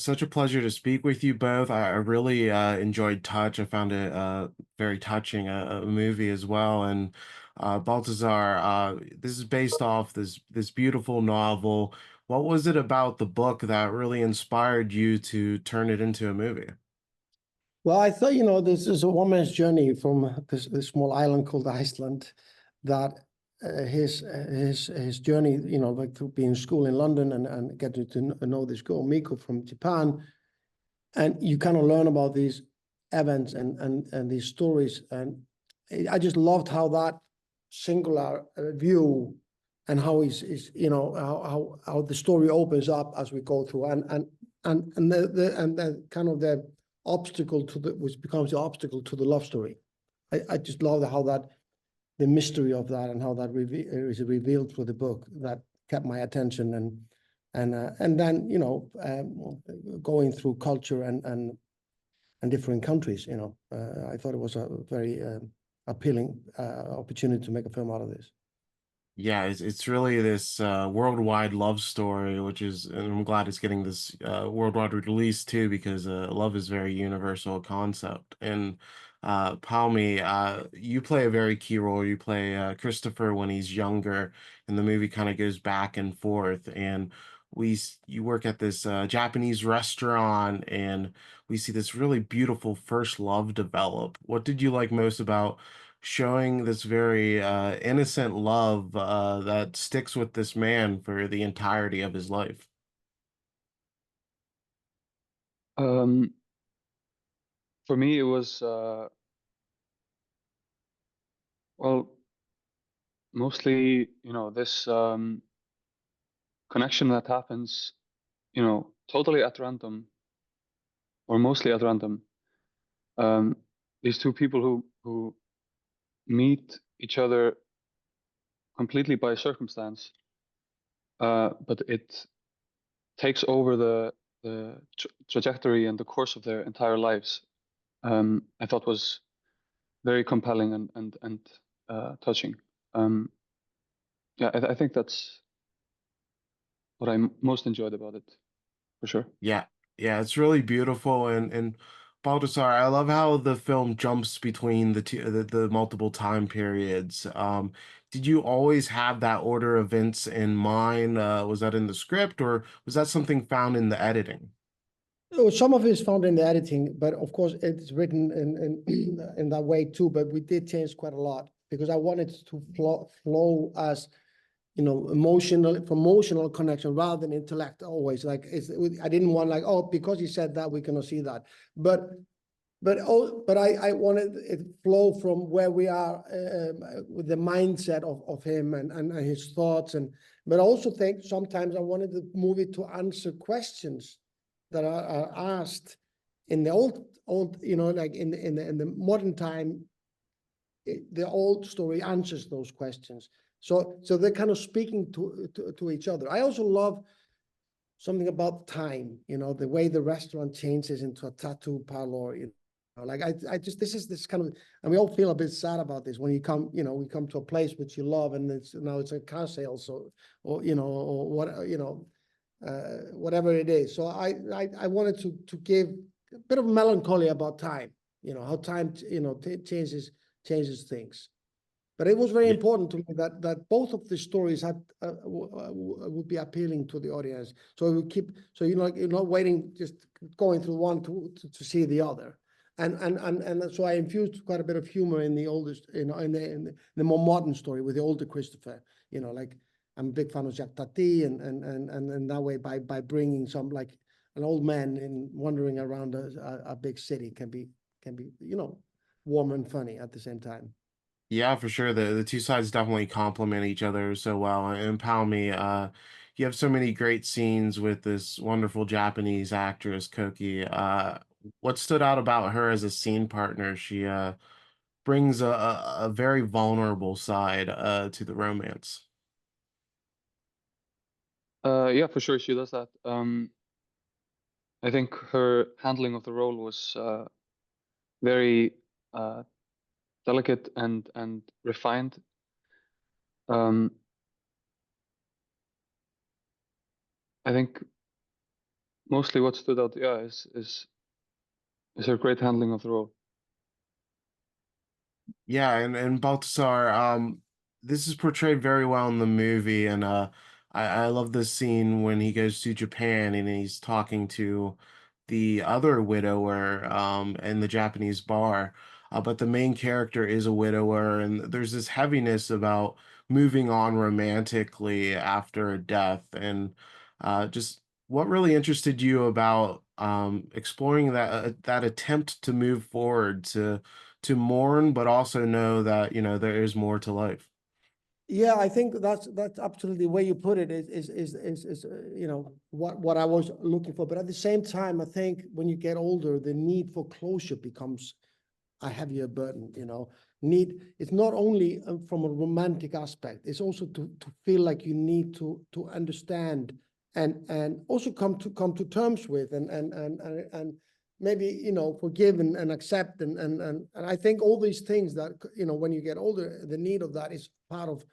Such a pleasure to speak with you both. I really enjoyed Touch. I found it very touching, a movie as well. And Baltazar, this is based off this beautiful novel. What was it about the book that really inspired you to turn it into a movie? Well, I thought, this is a woman's journey from this small island called Iceland, that his journey, like to be in school in London and getting to know this girl, Miko from Japan, and you kind of learn about these events and these stories. And I just loved how that singular view and how how the story opens up as we go through and the kind of the obstacle to which becomes the obstacle to the love story. I just love how that the mystery of that and how that is revealed through the book that kept my attention and then going through culture and different countries. I thought it was a very appealing opportunity to make a film out of this. Yeah, it's really this worldwide love story, which is, and I'm glad it's getting this worldwide release too, because love is a very universal concept. And Palmi, you play a very key role. You play Christopher when he's younger, and the movie kind of goes back and forth. And you work at this Japanese restaurant, and we see this really beautiful first love develop. What did you like most about showing this very innocent love that sticks with this man for the entirety of his life? Um, for me, it was well, mostly this connection that happens, totally at random or mostly at random. Um, these two people who meet each other completely by circumstance, but it takes over the trajectory and the course of their entire lives. I thought was very compelling and touching. Um, yeah, I think that's what I most enjoyed about it, for sure. Yeah, yeah, it's really beautiful. And Baltasar, I love how the film jumps between the multiple time periods. Did you always have that order of events in mind? Was that in the script, or was that something found in the editing? Oh, some of it is found in the editing, but of course it's written in that way too. But we did change quite a lot because I wanted to flow as emotional connection rather than intellect always. Like I didn't want like, oh, because he said that we cannot see that. But I wanted it flow from where we are with the mindset of him and his thoughts but I also think sometimes I wanted the movie to answer questions that are asked in the old like in the modern time. The old story answers those questions. So they're kind of speaking to each other. I also love something about time, the way the restaurant changes into a tattoo parlor. Like I just this kind of, and we all feel a bit sad about this when we come to a place which you love and it's a car sale, so or what whatever it is. So I wanted to give a bit of melancholy about time, how time changes things. But it was very Yeah, important to me that both of the stories had would be appealing to the audience. So we keep you're not waiting, just going through one to see the other. And so I infused quite a bit of humor in the oldest, in the more modern story with the older Christopher. Like I'm a big fan of Jacques Tati, and that way by bringing some like an old man in wandering around a big city can be warm and funny at the same time. yeah, for sure. The two sides definitely complement each other so well. And Palmi, you have so many great scenes with this wonderful Japanese actress, Kōki. What stood out about her as a scene partner? She brings a very vulnerable side to the romance. Yeah, for sure, she does that. I think her handling of the role was very uh, delicate and refined. Um, I think mostly what stood out, yeah, is her great handling of the role. Yeah, and Baltasar, this is portrayed very well in the movie, and I love this scene when he goes to Japan and he's talking to the other widower in the Japanese bar. But the main character is a widower, and there's this heaviness about moving on romantically after a death, and just what really interested you about exploring that attempt to move forward to mourn, but also know that, you know, there is more to life. Yeah, I think that's absolutely the way you put it you know, what I was looking for. But at the same time, I think when you get older, the need for closure becomes a heavier burden, you know. It's not only from a romantic aspect, it's also to feel like you need to understand and also come to terms with and maybe, you know, forgive and accept and I think all these things that, you know, when you get older, the need of that is part of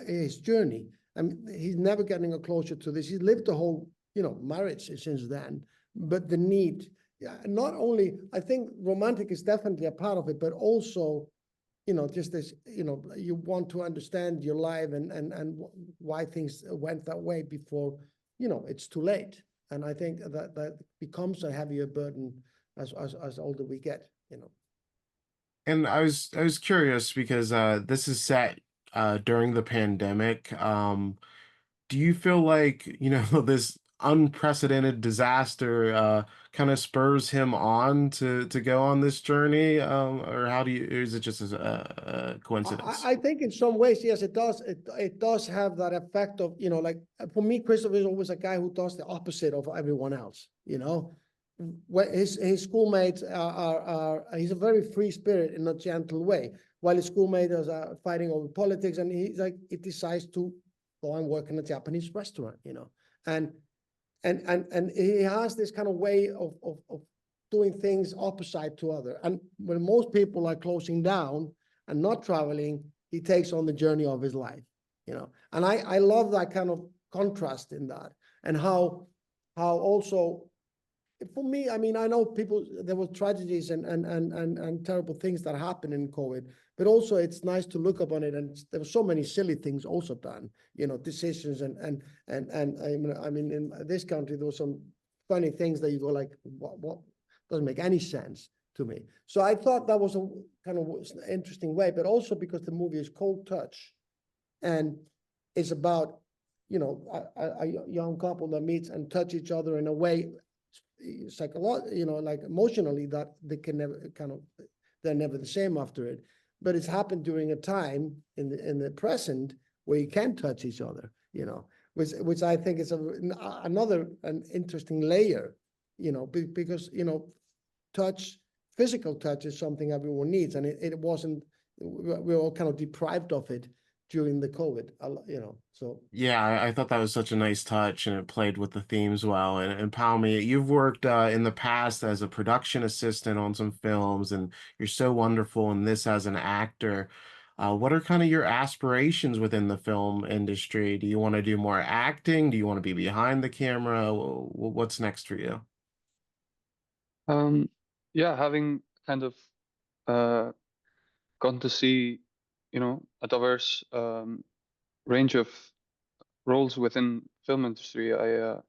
his journey. I mean, he's never getting a closure to this. He's lived the whole, you know, marriage since then, but the need, yeah, not only, I think romantic is definitely a part of it, but also, you know, just this, you know, you want to understand your life and why things went that way before, you know, it's too late. And I think that becomes a heavier burden as older we get, you know. And I was curious because this is set during the pandemic. Do you feel like, you know, this unprecedented disaster kind of spurs him on to go on this journey? Or how do you, or is it just a coincidence? I think in some ways, yes, it does. It does have that effect of, you know, like for me, Christopher is always a guy who does the opposite of everyone else, you know. When his schoolmates he's a very free spirit in a gentle way, while his schoolmates are fighting over politics, and he decides to go and work in a Japanese restaurant, you know, and he has this kind of way of doing things opposite to other. And when most people are closing down and not traveling, he takes on the journey of his life, you know. And I love that kind of contrast in that, and how also for me, I mean, I know people, there were tragedies and terrible things that happened in COVID, but also it's nice to look upon it. And there were so many silly things also done, you know, decisions and I mean, in this country, there were some funny things that you go like, what doesn't make any sense to me. So I thought that was a kind of interesting way, but also because the movie is Cold Touch, and it's about, you know, a young couple that meets and touch each other in a way, psychologically, you know, like emotionally, that they can never they're never the same after it. But it's happened during a time in the present where you can touch each other, you know, which I think is another interesting layer, you know, because, you know, physical touch is something everyone needs, and it wasn't, we were all kind of deprived of it during the COVID, you know, so. Yeah, I thought that was such a nice touch, and it played with the themes well. And Palmi, you've worked in the past as a production assistant on some films, and you're so wonderful in this as an actor. What are kind of your aspirations within the film industry? Do you want to do more acting? Do you want to be behind the camera? What's next for you? Yeah, having kind of gotten to see, you know, a diverse range of roles within film industry, I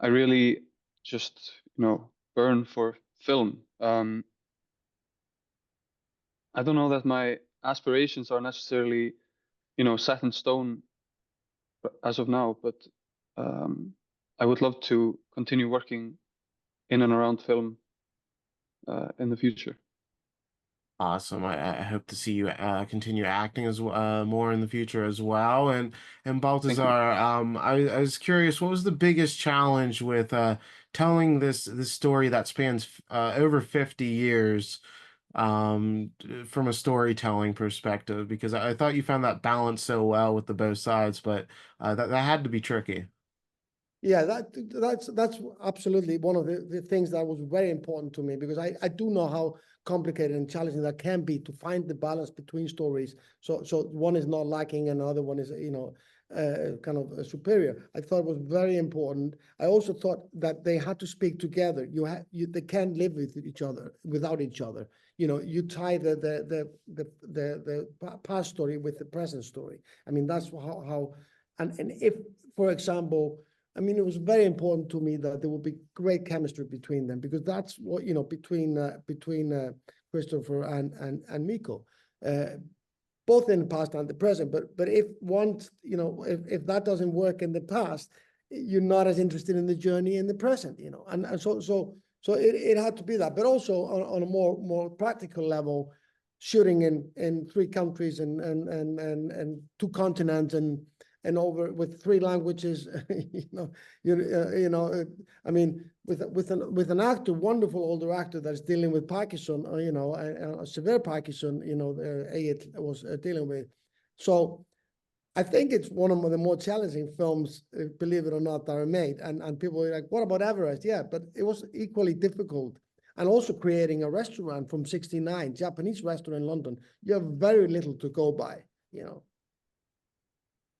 really just, you know, burn for film. I don't know that my aspirations are necessarily, you know, set in stone as of now, but I would love to continue working in and around film in the future. Awesome. I hope to see you continue acting as more in the future as well. And Thank Baltazar, you. I was curious, what was the biggest challenge with telling this story that spans over 50 years from a storytelling perspective? Because I thought you found that balance so well with the both sides, but that had to be tricky. Yeah, that's absolutely one of the things that was very important to me, because I do know how complicated and challenging that can be to find the balance between stories. So one is not lacking, and another one is, you know, kind of superior. I thought it was very important. I also thought that they had to speak together. They can't live with each other without each other. You tie the past story with the present story. I mean, that's how and if, for example, I mean, it was very important to me that there would be great chemistry between them, because that's what, between Christopher and Miko, both in the past and the present. But if once, if that doesn't work in the past, you're not as interested in the journey in the present, and so it had to be that. But also on a more practical level, shooting in 3 countries and 2 continents and over with 3 languages, I mean, with an actor, wonderful older actor that's dealing with Parkinson, severe Parkinson, Egill was dealing with. So I think it's one of the more challenging films, believe it or not, that are made. And people are like, what about Everest? Yeah, but it was equally difficult. And also creating a restaurant from 1969, Japanese restaurant in London, you have very little to go by,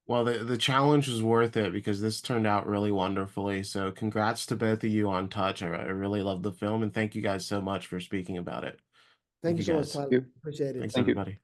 Well, the challenge was worth it because this turned out really wonderfully. So congrats to both of you on Touch. I really love the film, and thank you guys so much for speaking about it. Thank you so much, guys. Tyler. you. Appreciate it. Thanks, Thank you. everybody.